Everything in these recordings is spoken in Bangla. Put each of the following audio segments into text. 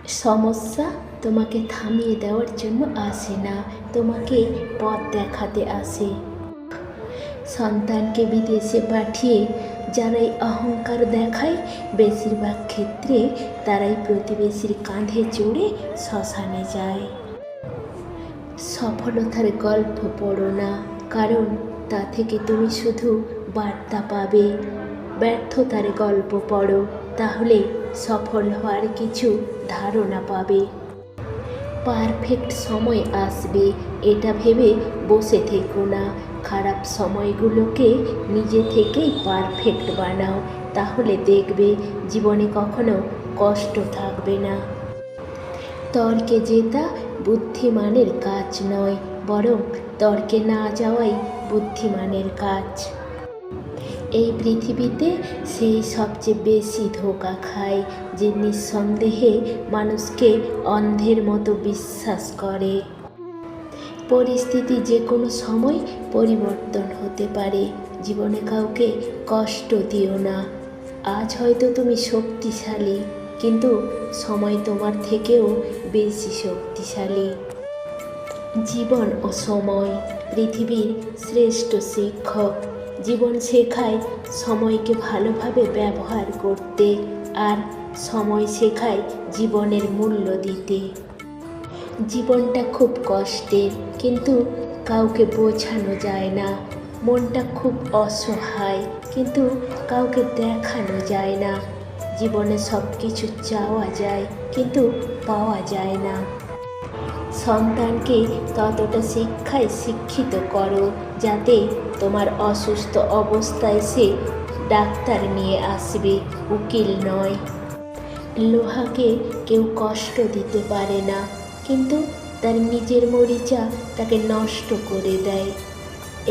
সমস্যা তোমাকে থামিয়ে দেওয়ার জন্য আসে না, তোমাকে পথ দেখাতে আসে। সন্তানকে বিদেশে পাঠিয়ে যারাই অহংকার দেখায়, বেশিরভাগ ক্ষেত্রে তারাই প্রতিবেশীর কাঁধে চড়ে শ্মশানে যায়। সফলতার গল্প পড়ো না, কারণ তা থেকে তুমি শুধু বার্তা পাবে। ব্যর্থতার গল্প পড়ো, তাহলে সফল হওয়ার কিছু ধারণা পাবে। পারফেক্ট সময় আসবে এটা ভেবে বসে থেকো না, খারাপ সময়গুলোকে নিজে থেকেই পারফেক্ট বানাও, তাহলে দেখবে জীবনে কখনো কষ্ট থাকবে না। তর্কে জেতা বুদ্ধিমানের কাজ নয়, বরং তর্কে না যাওয়াই বুদ্ধিমানের কাজ। এই পৃথিবীতে সেই সবচেয়ে বেশি ধোঁকা খায় যে নিঃসন্দেহে মানুষকে অন্ধের মতো বিশ্বাস করে। পরিস্থিতি যে কোনো সময় পরিবর্তন হতে পারে। জীবনে কাউকে কষ্ট দিও না। আজ হয়তো তুমি শক্তিশালী, কিন্তু সময় তোমার থেকেও বেশি শক্তিশালী। জীবন ও সময় পৃথিবীর শ্রেষ্ঠ শিক্ষক। জীবন শেখায় সময়কে ভালোভাবে ব্যবহার করতে, আর সময় শেখায় জীবনের মূল্য দিতে। জীবনটা খুব কষ্টের, কিন্তু কাউকে বোঝানো যায় না। মনটা খুব অসহায়, কিন্তু কাউকে দেখানো যায় না। জীবনে সব কিছু চাওয়া যায়, কিন্তু পাওয়া যায় না। সন্তানকে ততটা শিক্ষায় শিক্ষিত করো যাতে তোমার অসুস্থ অবস্থায় সে ডাক্তার নিয়ে আসবে, উকিল নয়। লোহাকে কেউ কষ্ট দিতে পারে না, কিন্তু তার নিজের মরিচা তাকে নষ্ট করে দেয়।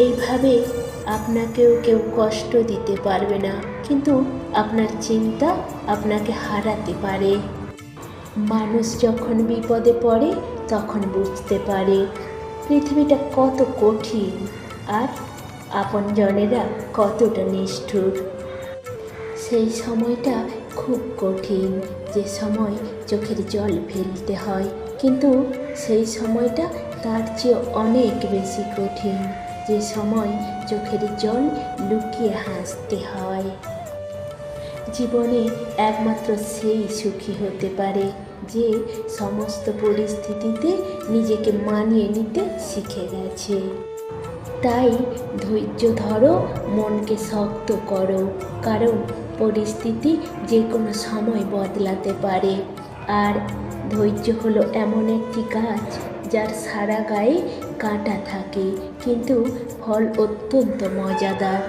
এইভাবে আপনাকেও কেউ কষ্ট দিতে পারবে না, কিন্তু আপনার চিন্তা আপনাকে হারাতে পারে। মানুষ যখন বিপদে পড়ে তখন বুঝতে পারে পৃথিবীটা কত কঠিন আর আপনজনেরা কতটা নিষ্ঠুর। সেই সময়টা খুব কঠিন, যে সময় চোখের জল ফেলতে হয়, কিন্তু সেই সময়টা তার চেয়ে অনেক বেশি কঠিন, যে সময় চোখের জল লুকিয়ে হাসতে হয়। জীবনে একমাত্র সেই সুখী হতে পারে যে সমস্ত পরিস্থিতিতে নিজেকে মানিয়ে নিতে শিখে গেছে। তাই ধৈর্য ধরো, মনকে শক্ত করো, কারণ পরিস্থিতি যে কোনো সময় বদলাতে পারে। আর ধৈর্য হলো এমন একটি গাছ যার সারা গায়ে কাঁটা থাকে, কিন্তু ফল অত্যন্ত মজাদার।